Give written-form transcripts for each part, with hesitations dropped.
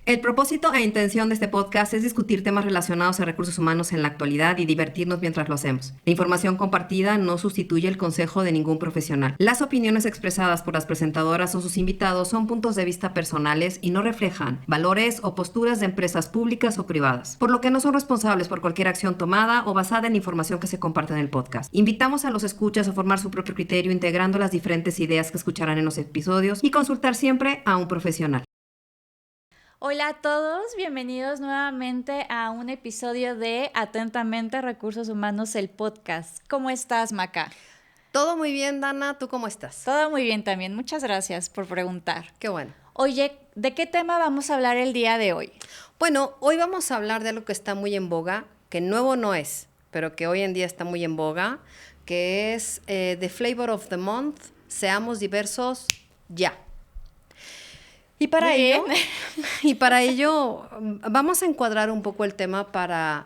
El propósito e intención de este podcast es discutir temas relacionados a recursos humanos en la actualidad y divertirnos mientras lo hacemos. La información compartida no sustituye el consejo de ningún profesional. Las opiniones expresadas por las presentadoras o sus invitados son puntos de vista personales y no reflejan valores o posturas de empresas públicas o privadas, por lo que no son responsables por cualquier acción tomada o basada en información que se comparte en el podcast. Invitamos a los escuchas a formar su propio criterio integrando las diferentes ideas que escucharán en los episodios y consultar siempre a un profesional. Hola a todos, bienvenidos nuevamente a un episodio de Atentamente Recursos Humanos, el podcast. ¿Cómo estás, Maca? Todo muy bien, Dana. ¿Tú cómo estás? Todo muy bien también, muchas gracias por preguntar. Qué bueno. Oye, ¿de qué tema vamos a hablar el día de hoy? Bueno, hoy vamos a hablar de algo que está muy en boga, que nuevo no es, pero que hoy en día está muy en boga, que es The Flavor of the Month, seamos diversos ya. Y para ello vamos a encuadrar un poco el tema para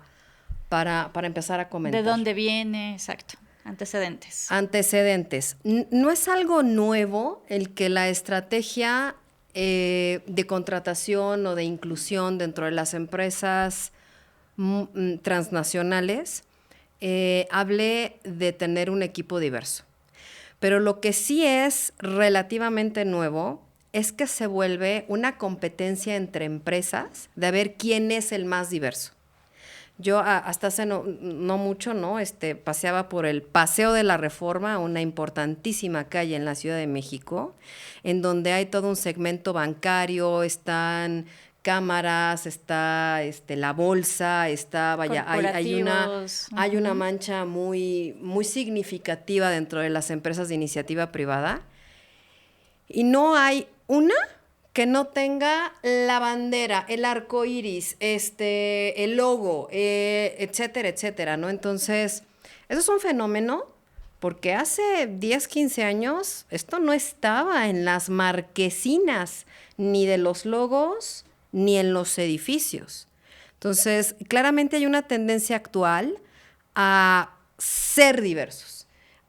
empezar a comentar. ¿De dónde viene? Exacto. Antecedentes. Antecedentes. No es algo nuevo el que la estrategia de contratación o de inclusión dentro de las empresas transnacionales hable de tener un equipo diverso. Pero lo que sí es relativamente nuevo es que se vuelve una competencia entre empresas de ver quién es el más diverso. Yo hasta hace no mucho, ¿no? Paseaba por el Paseo de la Reforma, una importantísima calle en la Ciudad de México, en donde hay todo un segmento bancario, están cámaras, está la bolsa, está, vaya, hay una mancha muy, muy significativa dentro de las empresas de iniciativa privada. Y no hay una que no tenga la bandera, el arco iris, el logo, etcétera, etcétera, ¿no? Entonces, eso es un fenómeno porque hace 10, 15 años esto no estaba en las marquesinas ni de los logos ni en los edificios. Entonces, claramente hay una tendencia actual a ser diversos,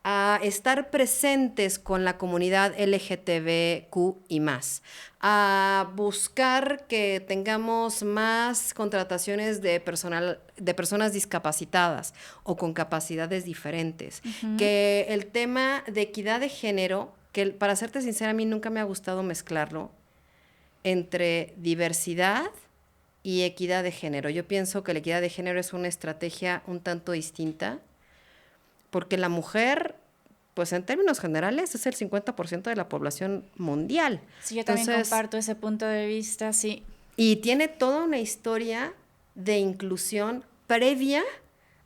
a estar presentes con la comunidad LGTBQ y más, a buscar que tengamos más contrataciones de personas discapacitadas o con capacidades diferentes, que el tema de equidad de género, que para serte sincera a mí nunca me ha gustado mezclarlo, entre diversidad y equidad de género. Yo pienso que la equidad de género es una estrategia un tanto distinta, porque la mujer, pues en términos generales, es el 50% de la población mundial. Sí, yo también comparto ese punto de vista, sí. Y tiene toda una historia de inclusión previa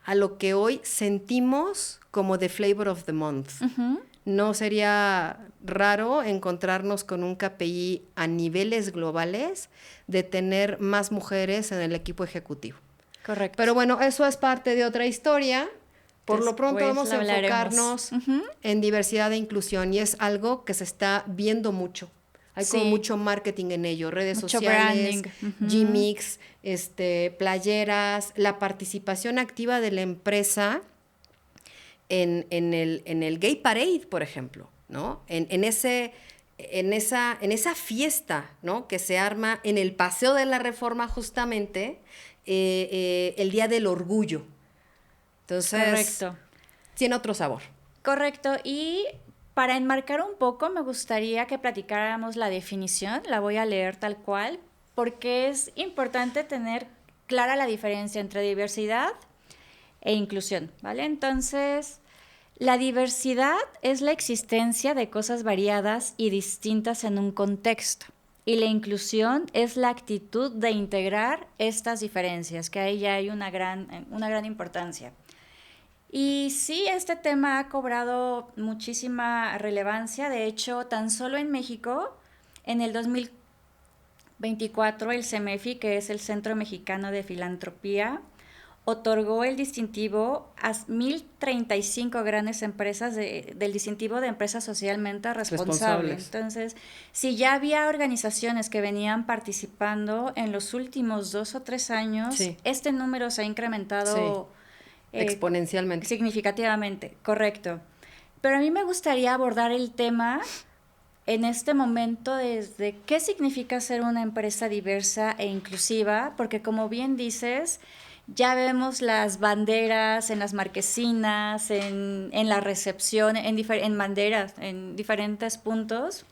a lo que hoy sentimos como The Flavor of the Month. Uh-huh. No sería raro encontrarnos con un KPI a niveles globales de tener más mujeres en el equipo ejecutivo. Correcto. Pero bueno, eso es parte de otra historia. Por lo pronto vamos a enfocarnos en diversidad e inclusión y es algo que se está viendo mucho. Hay como mucho marketing en ello, redes sociales, Gmix, playeras, la participación activa de la empresa en el Gay Parade, por ejemplo, ¿no? En esa fiesta, ¿no? Que se arma en el Paseo de la Reforma justamente el Día del Orgullo. Entonces, correcto. Tiene otro sabor. Correcto. Y para enmarcar un poco, me gustaría que platicáramos la definición. La voy a leer tal cual, porque es importante tener clara la diferencia entre diversidad e inclusión, ¿vale? Entonces, la diversidad es la existencia de cosas variadas y distintas en un contexto. Y la inclusión es la actitud de integrar estas diferencias, que ahí ya hay una gran importancia. Y sí, este tema ha cobrado muchísima relevancia. De hecho, tan solo en México, en el 2024, el CEMEFI, que es el Centro Mexicano de Filantropía, otorgó el distintivo a 1,035 grandes empresas del distintivo de empresas socialmente responsables. Entonces, si ya había organizaciones que venían participando en los últimos 2 o 3 años, este número se ha incrementado exponencialmente. Significativamente, correcto. Pero a mí me gustaría abordar el tema en este momento desde qué significa ser una empresa diversa e inclusiva, porque como bien dices, ya vemos las banderas en las marquesinas, en la recepción, en banderas, en diferentes puntos.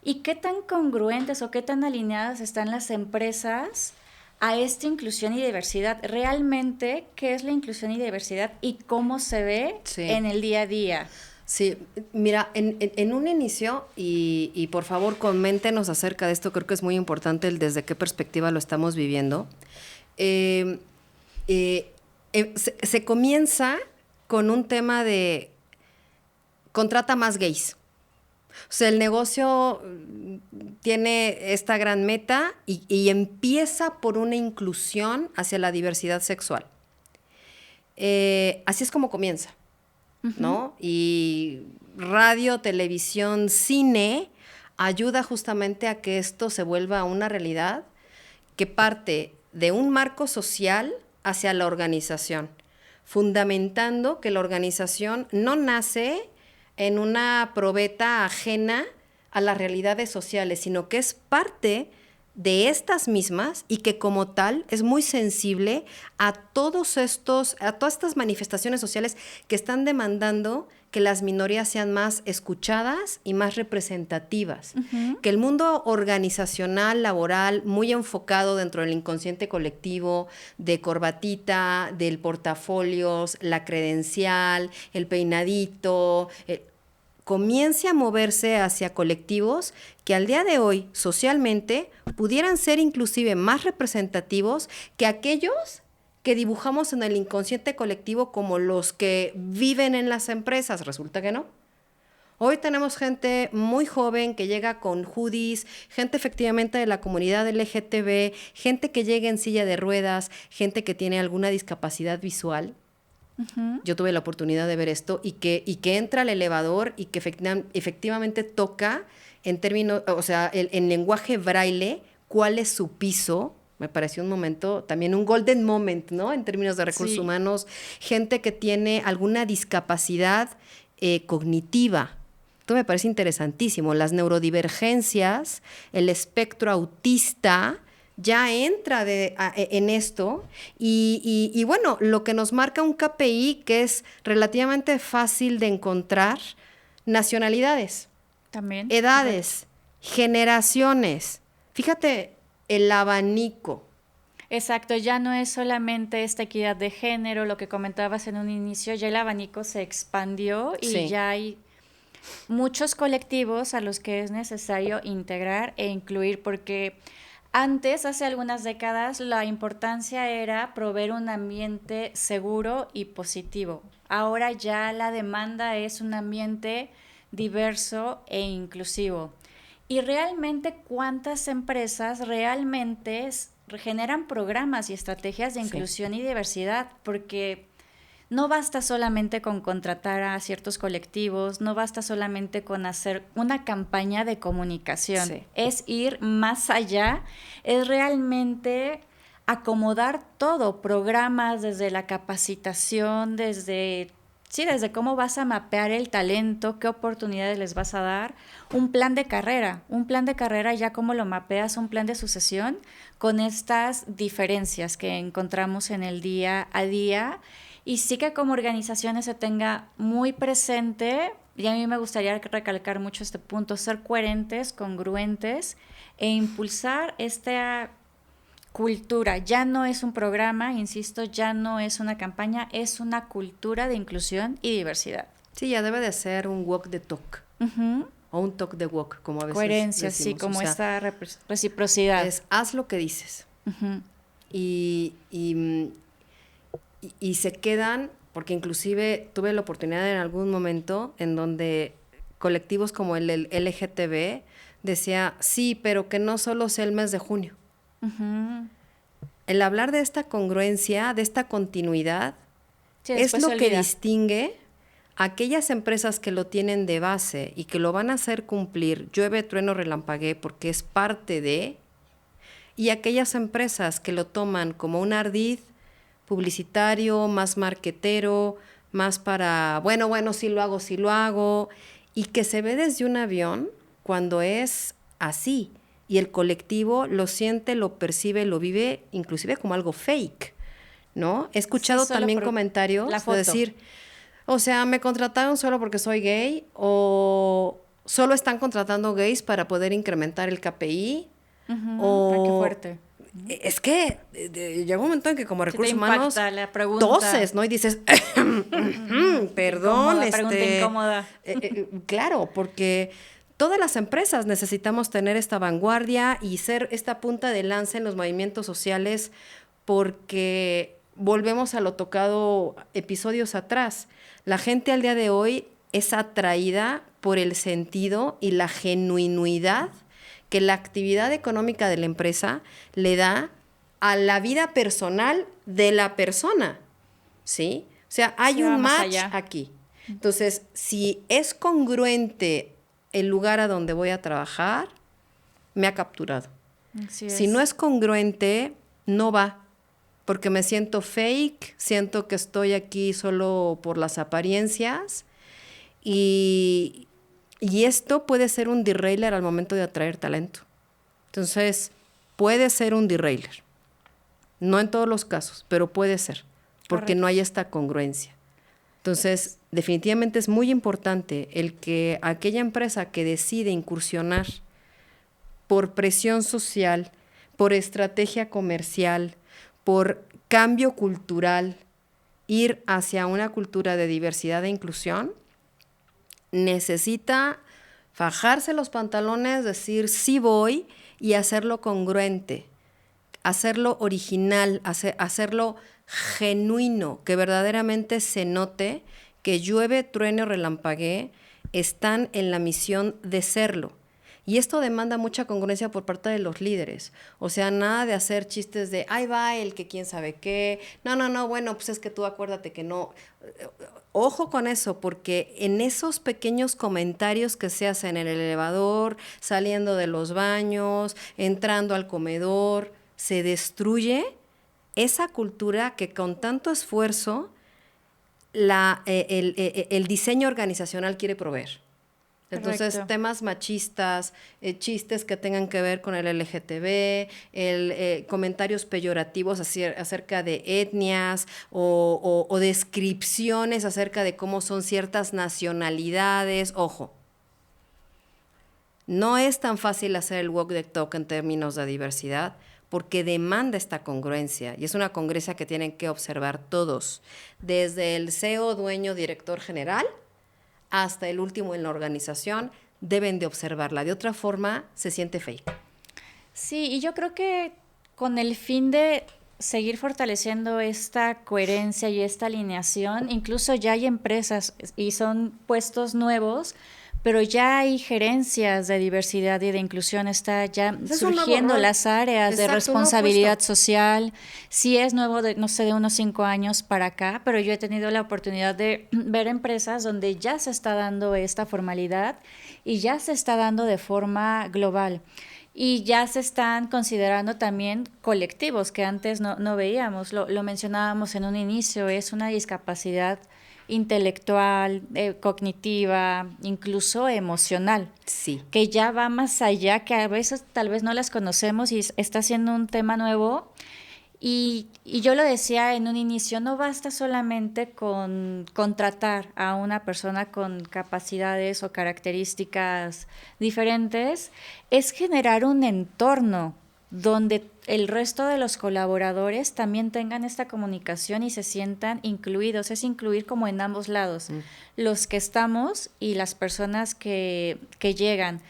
¿Y qué tan congruentes o qué tan alineadas están las empresas a esta inclusión y diversidad? Realmente, ¿qué es la inclusión y diversidad y cómo se ve en el día a día? Sí, mira, en un inicio, y por favor coméntenos acerca de esto, creo que es muy importante el desde qué perspectiva lo estamos viviendo. Se comienza con un tema de contrata más gays. O sea, el negocio tiene esta gran meta y empieza por una inclusión hacia la diversidad sexual. Así es como comienza, ¿no? Y radio, televisión, cine ayuda justamente a que esto se vuelva una realidad que parte de un marco social hacia la organización, fundamentando que la organización no nace en una probeta ajena a las realidades sociales, sino que es parte de estas mismas y que como tal es muy sensible a todas estas manifestaciones sociales que están demandando que las minorías sean más escuchadas y más representativas. Que el mundo organizacional, laboral, muy enfocado dentro del inconsciente colectivo, de corbatita, del portafolios, la credencial, el peinadito, comience a moverse hacia colectivos que al día de hoy socialmente pudieran ser inclusive más representativos que aquellos que dibujamos en el inconsciente colectivo como los que viven en las empresas. Resulta que no. Hoy tenemos gente muy joven que llega con hoodies, gente efectivamente de la comunidad LGTB, gente que llega en silla de ruedas, gente que tiene alguna discapacidad visual. Yo tuve la oportunidad de ver esto y que entra al elevador y que efectivamente toca en términos, o sea, en lenguaje braille, cuál es su piso. Me pareció un momento, también un golden moment, ¿no? En términos de recursos humanos, gente que tiene alguna discapacidad cognitiva. Esto me parece interesantísimo. Las neurodivergencias, el espectro autista ya entra en esto y bueno, lo que nos marca un KPI que es relativamente fácil de encontrar, nacionalidades, también, edades, generaciones. Fíjate, el abanico. Exacto, ya no es solamente esta equidad de género, lo que comentabas en un inicio, ya el abanico se expandió y ya hay muchos colectivos a los que es necesario integrar e incluir, porque antes, hace algunas décadas, la importancia era proveer un ambiente seguro y positivo. Ahora ya la demanda es un ambiente diverso e inclusivo. Y realmente, ¿cuántas empresas realmente generan programas y estrategias de inclusión y diversidad? Porque no basta solamente con contratar a ciertos colectivos, no basta solamente con hacer una campaña de comunicación, es ir más allá, es realmente acomodar todo, programas desde la capacitación, desde cómo vas a mapear el talento, qué oportunidades les vas a dar, un plan de carrera ya cómo lo mapeas, un plan de sucesión con estas diferencias que encontramos en el día a día. Y sí que como organizaciones se tenga muy presente, y a mí me gustaría recalcar mucho este punto, ser coherentes, congruentes e impulsar esta cultura. Ya no es un programa, insisto, ya no es una campaña, es una cultura de inclusión y diversidad. Sí, ya debe de ser un walk the talk. O un talk the walk, como a veces coherencia, decimos. Sí, como esta reciprocidad. Es haz lo que dices. Y se quedan, porque inclusive tuve la oportunidad en algún momento en donde colectivos como el LGTB decía, sí, pero que no solo sea el mes de junio. El hablar de esta congruencia, de esta continuidad, es lo que distingue a aquellas empresas que lo tienen de base y que lo van a hacer cumplir, llueve, trueno, relampaguee, porque es parte de, y aquellas empresas que lo toman como un ardid publicitario, más marquetero, más para, bueno, sí lo hago, y que se ve desde un avión cuando es así y el colectivo lo siente, lo percibe, lo vive inclusive como algo fake, ¿no? He escuchado también comentarios de decir, o sea, me contrataron solo porque soy gay o solo están contratando gays para poder incrementar el KPI. Qué fuerte. Es que llega un momento en que como recursos humanos toses, ¿no? Y dices, perdón. Incómoda, pregunta incómoda. Claro, porque todas las empresas necesitamos tener esta vanguardia y ser esta punta de lanza en los movimientos sociales, porque volvemos a lo tocado episodios atrás. La gente al día de hoy es atraída por el sentido y la genuinidad que la actividad económica de la empresa le da a la vida personal de la persona, ¿sí? O sea, hay un match aquí. Entonces, si es congruente el lugar a donde voy a trabajar, me ha capturado. Si no es congruente, no va, porque me siento fake, siento que estoy aquí solo por las apariencias y esto puede ser un derailer al momento de atraer talento. Entonces, puede ser un derailer. No en todos los casos, pero puede ser, porque no hay esta congruencia. Entonces, definitivamente es muy importante el que aquella empresa que decide incursionar por presión social, por estrategia comercial, por cambio cultural, ir hacia una cultura de diversidad e inclusión, necesita fajarse los pantalones, decir sí voy y hacerlo congruente, hacerlo original, hacerlo genuino, que verdaderamente se note que llueve, truene o relampaguee, están en la misión de serlo. Y esto demanda mucha congruencia por parte de los líderes. O sea, nada de hacer chistes de, ahí va el que quién sabe qué. No, bueno, pues es que tú acuérdate que no. Ojo con eso, porque en esos pequeños comentarios que se hacen en el elevador, saliendo de los baños, entrando al comedor, se destruye esa cultura que con tanto esfuerzo el diseño organizacional quiere proveer. Entonces, correcto, temas machistas, chistes que tengan que ver con el LGTB, comentarios peyorativos acerca de etnias o descripciones acerca de cómo son ciertas nacionalidades. Ojo, no es tan fácil hacer el walk the talk en términos de diversidad porque demanda esta congruencia y es una congruencia que tienen que observar todos, desde el CEO, dueño, director general, hasta el último en la organización, deben de observarla. De otra forma, se siente fake. Sí, y yo creo que con el fin de seguir fortaleciendo esta coherencia y esta alineación, incluso ya hay empresas y son puestos nuevos, pero ya hay gerencias de diversidad y de inclusión, está ya surgiendo las áreas de responsabilidad social. Sí es nuevo, de unos 5 años para acá, pero yo he tenido la oportunidad de ver empresas donde ya se está dando esta formalidad y ya se está dando de forma global. Y ya se están considerando también colectivos que antes no veíamos. Lo mencionábamos en un inicio, es una discapacidad intelectual, cognitiva, incluso emocional, sí, que ya va más allá, que a veces tal vez no las conocemos y está siendo un tema nuevo. Y yo lo decía en un inicio, no basta solamente con contratar a una persona con capacidades o características diferentes, es generar un entorno donde el resto de los colaboradores también tengan esta comunicación y se sientan incluidos. Es incluir como en ambos lados, los que estamos y las personas que llegan,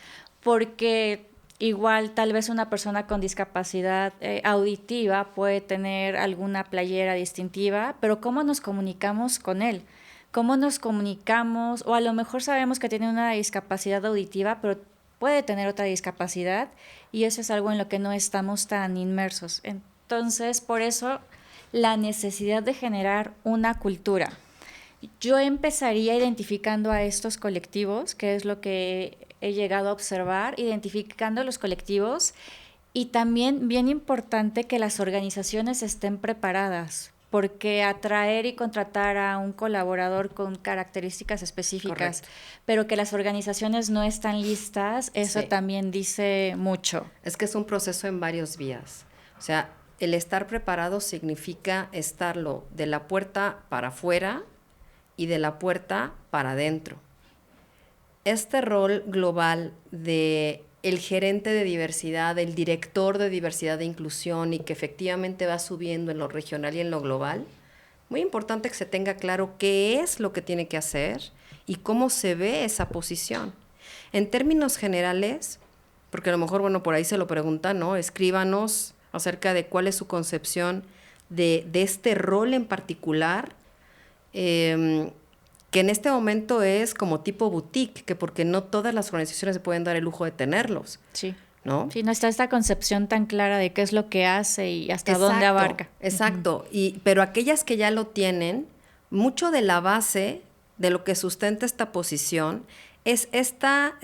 porque igual tal vez una persona con discapacidad auditiva puede tener alguna playera distintiva, pero ¿cómo nos comunicamos con él? ¿Cómo nos comunicamos? O a lo mejor sabemos que tiene una discapacidad auditiva, pero puede tener otra discapacidad y eso es algo en lo que no estamos tan inmersos. Entonces, por eso, la necesidad de generar una cultura. Yo empezaría identificando a estos colectivos, que es lo que he llegado a observar, identificando los colectivos y también bien importante que las organizaciones estén preparadas porque atraer y contratar a un colaborador con características específicas, Correcto. pero que las organizaciones no están listas, eso Sí. también dice mucho. Es que es un proceso en varios vías. O sea, el estar preparado significa estarlo de la puerta para afuera y de la puerta para adentro. Este rol global de el gerente de diversidad, el director de diversidad e inclusión y que efectivamente va subiendo en lo regional y en lo global, muy importante que se tenga claro qué es lo que tiene que hacer y cómo se ve esa posición. En términos generales, porque a lo mejor, bueno, por ahí se lo preguntan, ¿no? Escríbanos acerca de cuál es su concepción de este rol en particular, que en este momento es como tipo boutique, que porque no todas las organizaciones se pueden dar el lujo de tenerlos, Sí. ¿no? Sí, no está esta concepción tan clara de qué es lo que hace y hasta Exacto, dónde abarca. Exacto, pero aquellas que ya lo tienen, mucho de la base de lo que sustenta esta posición es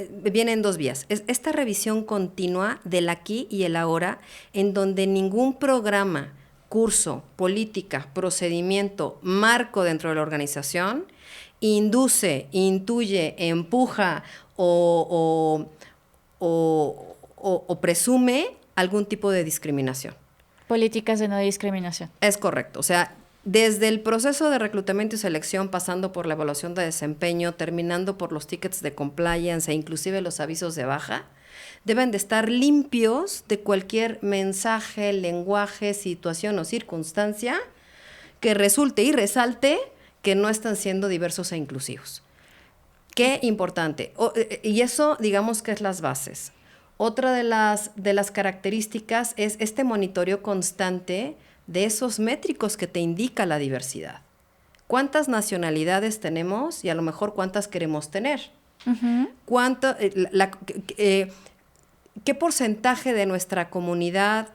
viene en dos vías, es esta revisión continua del aquí y el ahora, en donde ningún programa, curso, política, procedimiento, marco dentro de la organización induce, intuye, empuja o presume algún tipo de discriminación. Políticas de no discriminación. Es correcto. O sea, desde el proceso de reclutamiento y selección, pasando por la evaluación de desempeño, terminando por los tickets de compliance e inclusive los avisos de baja, deben de estar limpios de cualquier mensaje, lenguaje, situación o circunstancia que resulte y resalte que no están siendo diversos e inclusivos. Qué importante. Y eso, digamos que es las bases. Otra de las características es este monitoreo constante de esos métricos que te indica la diversidad. ¿Cuántas nacionalidades tenemos y a lo mejor cuántas queremos tener? Uh-huh. ¿Qué porcentaje de nuestra comunidad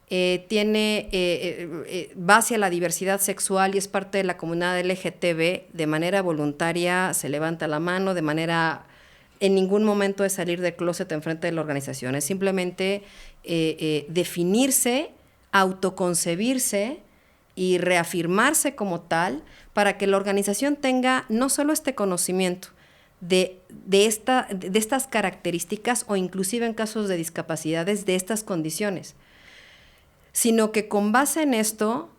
va hacia la diversidad sexual y es parte de la comunidad LGTB de manera voluntaria, se levanta la mano, de manera, en ningún momento de salir del closet en frente de la organización, es simplemente definirse, autoconcebirse y reafirmarse como tal para que la organización tenga no solo este conocimiento de estas características o inclusive en casos de discapacidades de estas condiciones, sino que con base en esto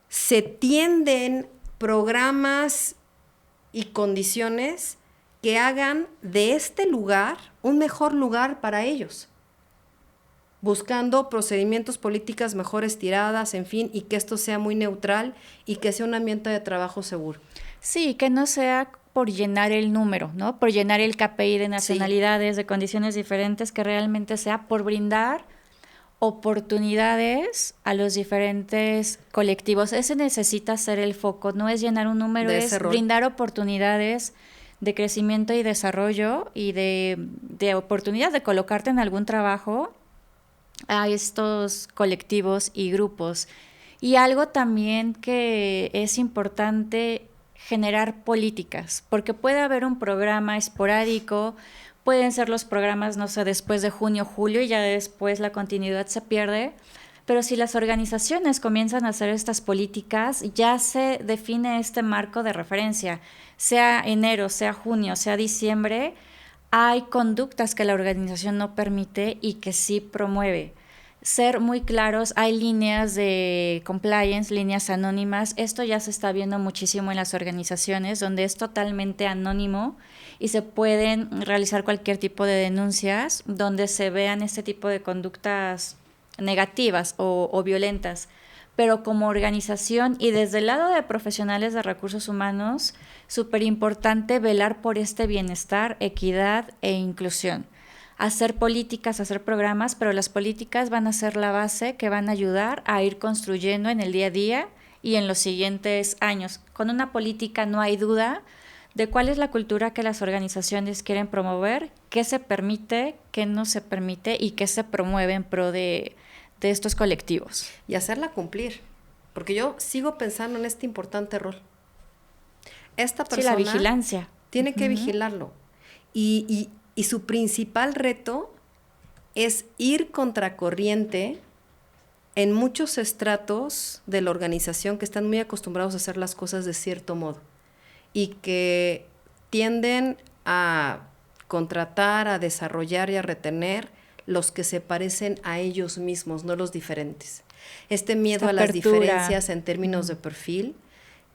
se tienden programas y condiciones que hagan de este lugar un mejor lugar para ellos, buscando procedimientos, políticas mejor estiradas, en fin, y que esto sea muy neutral y que sea un ambiente de trabajo seguro. Sí, que no sea por llenar el número, ¿no? Por llenar el KPI de nacionalidades, sí, de condiciones diferentes, que realmente sea por brindar oportunidades a los diferentes colectivos. Ese necesita ser el foco, no es llenar un número, es brindar oportunidades de crecimiento y desarrollo y de oportunidad de colocarte en algún trabajo a estos colectivos y grupos. Y algo también que es importante, generar políticas, porque puede haber un programa esporádico, pueden ser los programas, no sé, después de junio, julio, y ya después la continuidad se pierde. Pero si las organizaciones comienzan a hacer estas políticas, ya se define este marco de referencia. Sea enero, sea junio, sea diciembre, hay conductas que la organización no permite y que sí promueve. Ser muy claros, hay líneas de compliance, líneas anónimas. Esto ya se está viendo muchísimo en las organizaciones, donde es totalmente anónimo y se pueden realizar cualquier tipo de denuncias donde se vean este tipo de conductas negativas o violentas. Pero como organización y desde el lado de profesionales de recursos humanos, súper importante velar por este bienestar, equidad e inclusión. Hacer políticas, hacer programas, pero las políticas van a ser la base que van a ayudar a ir construyendo en el día a día y en los siguientes años. Con una política no hay duda de cuál es la cultura que las organizaciones quieren promover, qué se permite, qué no se permite y qué se promueve en pro de estos colectivos. Y hacerla cumplir, porque yo sigo pensando en este importante rol. Esta persona sí, la vigilancia tiene que vigilarlo y su principal reto es ir contracorriente en muchos estratos de la organización que están muy acostumbrados a hacer las cosas de cierto modo y que tienden a contratar, a desarrollar y a retener los que se parecen a ellos mismos, no los diferentes. Este miedo a las diferencias en términos de perfil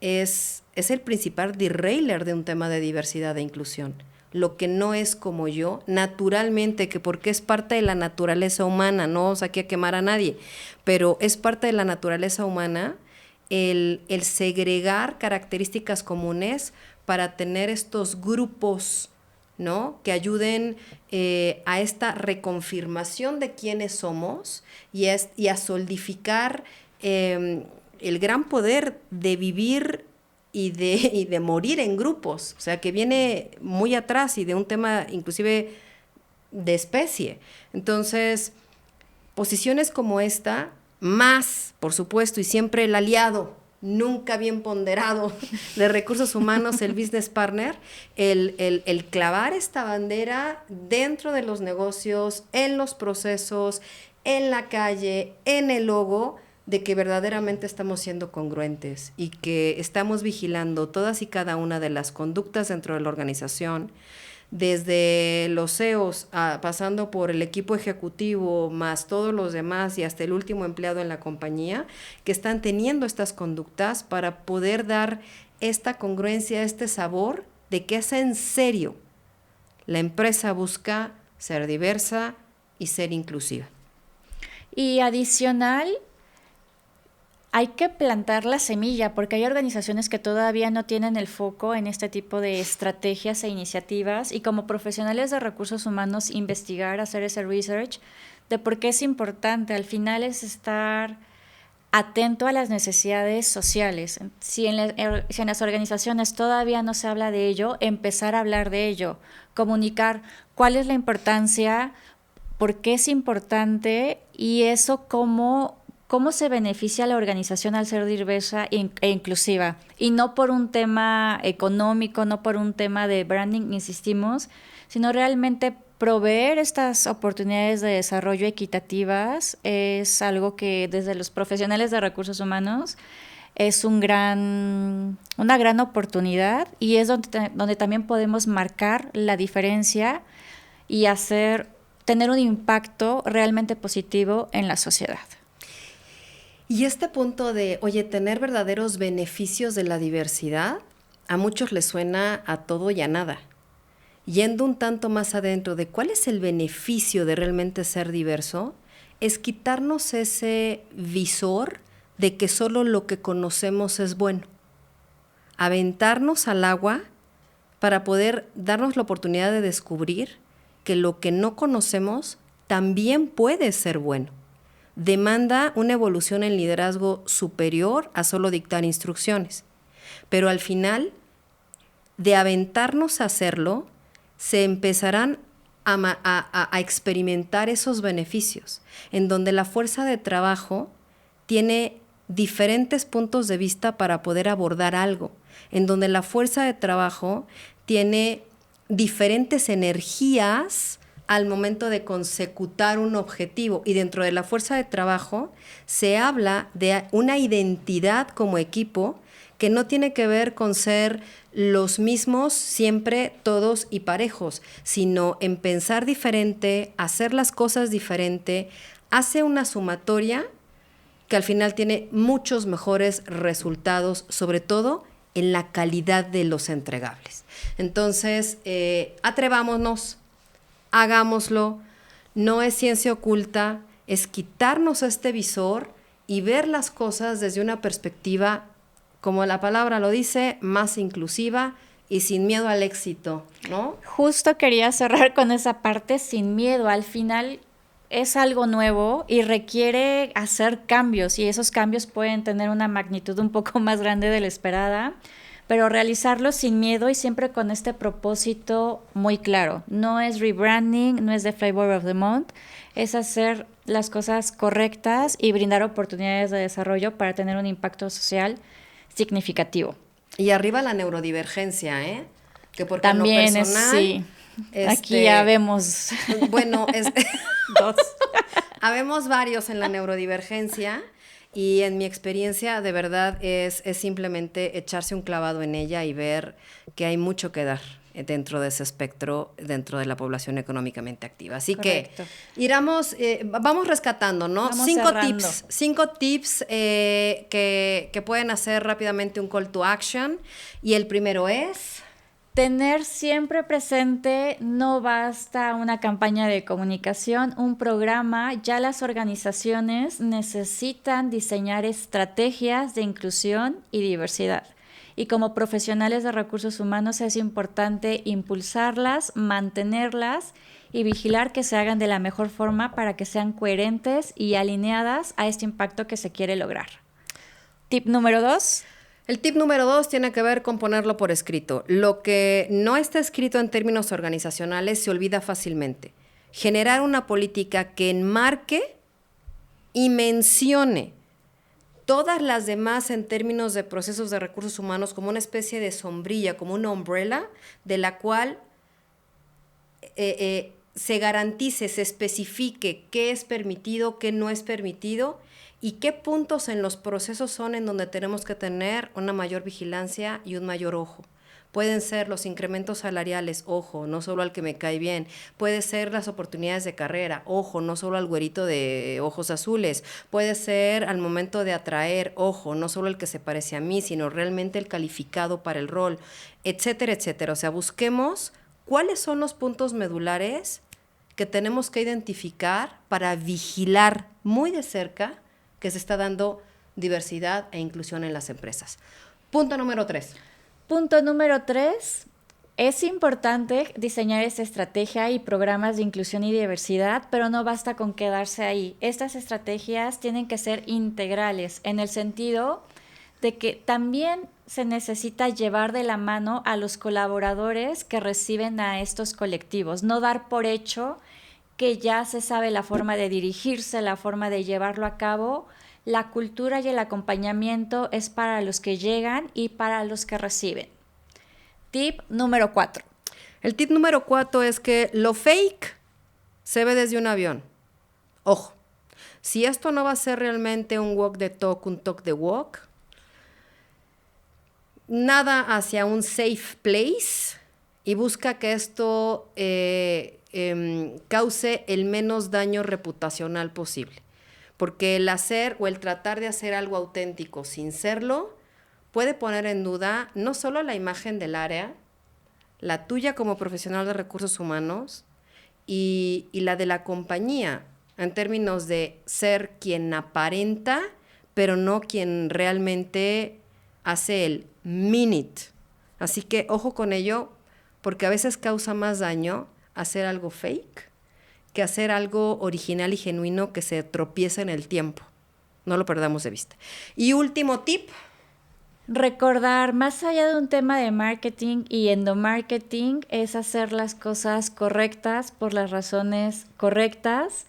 es el principal derailer de un tema de diversidad e inclusión. Lo que no es como yo, naturalmente, que porque es parte de la naturaleza humana, no vamos aquí a quemar a nadie, pero es parte de la naturaleza humana el segregar características comunes para tener estos grupos, ¿no? Que ayuden a esta reconfirmación de quiénes somos y a solidificar el gran poder de vivir y de morir en grupos, o sea, que viene muy atrás y de un tema inclusive de especie. Entonces, posiciones como esta, más, por supuesto, y siempre el aliado, nunca bien ponderado, de recursos humanos, el business partner, el clavar esta bandera dentro de los negocios, en los procesos, en la calle, en el logo, de que verdaderamente estamos siendo congruentes y que estamos vigilando todas y cada una de las conductas dentro de la organización, desde los CEOs, pasando por el equipo ejecutivo, más todos los demás y hasta el último empleado en la compañía, que están teniendo estas conductas para poder dar esta congruencia, este sabor de que es en serio. La empresa busca ser diversa y ser inclusiva. Y adicional, hay que plantar la semilla porque hay organizaciones que todavía no tienen el foco en este tipo de estrategias e iniciativas y como profesionales de recursos humanos investigar, hacer ese research de por qué es importante. Al final es estar atento a las necesidades sociales. Si en las organizaciones todavía no se habla de ello, empezar a hablar de ello, comunicar cuál es la importancia, por qué es importante y eso cómo se beneficia a la organización al ser diversa e inclusiva. Y no por un tema económico, no por un tema de branding, insistimos, sino realmente proveer estas oportunidades de desarrollo equitativas es algo que desde los profesionales de recursos humanos es una gran oportunidad y es donde también podemos marcar la diferencia y tener un impacto realmente positivo en la sociedad. Y este punto de, oye, tener verdaderos beneficios de la diversidad, a muchos les suena a todo y a nada. Yendo un tanto más adentro de cuál es el beneficio de realmente ser diverso, es quitarnos ese visor de que solo lo que conocemos es bueno. Aventarnos al agua para poder darnos la oportunidad de descubrir que lo que no conocemos también puede ser bueno. Demanda una evolución en liderazgo superior a solo dictar instrucciones. Pero al final, de aventarnos a hacerlo, se empezarán a experimentar esos beneficios, en donde la fuerza de trabajo tiene diferentes puntos de vista para poder abordar algo, en donde la fuerza de trabajo tiene diferentes energías al momento de consecutar un objetivo. Y dentro de la fuerza de trabajo se habla de una identidad como equipo que no tiene que ver con ser los mismos siempre, todos y parejos, sino en pensar diferente, hacer las cosas diferente, hace una sumatoria que al final tiene muchos mejores resultados, sobre todo en la calidad de los entregables. Entonces, atrevámonos, hagámoslo, no es ciencia oculta, es quitarnos este visor y ver las cosas desde una perspectiva, como la palabra lo dice, más inclusiva y sin miedo al éxito, ¿no? Justo quería cerrar con esa parte, sin miedo. Al final es algo nuevo y requiere hacer cambios y esos cambios pueden tener una magnitud un poco más grande de la esperada, pero realizarlos sin miedo y siempre con este propósito muy claro. No es rebranding, no es the flavor of the month, es hacer las cosas correctas y brindar oportunidades de desarrollo para tener un impacto social significativo. Y arriba la neurodivergencia, ¿eh? Que porque también en lo personal, sí. Aquí ya vemos. Bueno, dos. Habemos varios en la neurodivergencia y en mi experiencia de verdad es simplemente echarse un clavado en ella y ver que hay mucho que dar dentro de ese espectro, dentro de la población económicamente activa. Así Correcto. que vamos rescatando, ¿no? Vamos Cinco cerrando. tips que pueden hacer rápidamente un call to action. Y el primero es... Tener siempre presente, no basta una campaña de comunicación, un programa, ya las organizaciones necesitan diseñar estrategias de inclusión y diversidad. Y como profesionales de recursos humanos es importante impulsarlas, mantenerlas y vigilar que se hagan de la mejor forma para que sean coherentes y alineadas a este impacto que se quiere lograr. Tip número 2. El tip número 2 tiene que ver con ponerlo por escrito. Lo que no está escrito en términos organizacionales se olvida fácilmente. Generar una política que enmarque y mencione todas las demás en términos de procesos de recursos humanos como una especie de sombrilla, como una umbrella, de la cual se garantice, se especifique qué es permitido, qué no es permitido y qué puntos en los procesos son en donde tenemos que tener una mayor vigilancia y un mayor ojo. Pueden ser los incrementos salariales, ojo, no solo al que me cae bien. Puede ser las oportunidades de carrera, ojo, no solo al güerito de ojos azules. Puede ser al momento de atraer, ojo, no solo el que se parece a mí, sino realmente el calificado para el rol, etcétera, etcétera. O sea, busquemos cuáles son los puntos medulares que tenemos que identificar para vigilar muy de cerca que se está dando diversidad e inclusión en las empresas. Punto número 3. Punto número 3. Es importante diseñar esta estrategia y programas de inclusión y diversidad, pero no basta con quedarse ahí. Estas estrategias tienen que ser integrales en el sentido de que también se necesita llevar de la mano a los colaboradores que reciben a estos colectivos, no dar por hecho que ya se sabe la forma de dirigirse, la forma de llevarlo a cabo. La cultura y el acompañamiento es para los que llegan y para los que reciben. Tip número 4. El tip número 4 es que lo fake se ve desde un avión. Ojo, si esto no va a ser realmente un walk the talk, un talk the walk, nada hacia un safe place y busca que esto cause el menos daño reputacional posible. Porque el hacer o el tratar de hacer algo auténtico sin serlo puede poner en duda no solo la imagen del área, la tuya como profesional de recursos humanos y la de la compañía, en términos de ser quien aparenta, pero no quien realmente hace el minute. Así que ojo con ello, porque a veces causa más daño hacer algo fake que hacer algo original y genuino que se tropiece en el tiempo. No lo perdamos de vista. Y último tip. Recordar, más allá de un tema de marketing y endomarketing, es hacer las cosas correctas por las razones correctas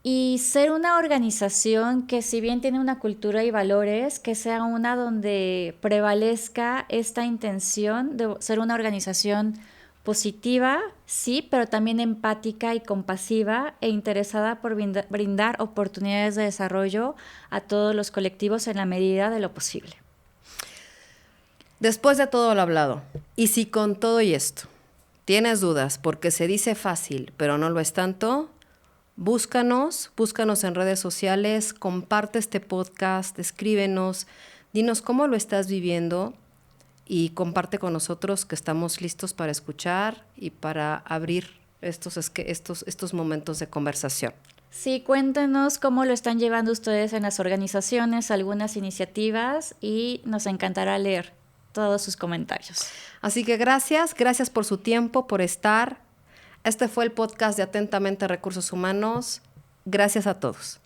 y ser una organización que, si bien tiene una cultura y valores, que sea una donde prevalezca esta intención de ser una organización positiva, sí, pero también empática y compasiva e interesada por brindar oportunidades de desarrollo a todos los colectivos en la medida de lo posible. Después de todo lo hablado, y si con todo y esto tienes dudas porque se dice fácil, pero no lo es tanto, búscanos en redes sociales, comparte este podcast, escríbenos, dinos cómo lo estás viviendo y comparte con nosotros que estamos listos para escuchar y para abrir estos momentos de conversación. Sí, cuéntenos cómo lo están llevando ustedes en las organizaciones, algunas iniciativas, y nos encantará leer todos sus comentarios. Así que gracias por su tiempo, por estar. Este fue el podcast de Atentamente Recursos Humanos. Gracias a todos.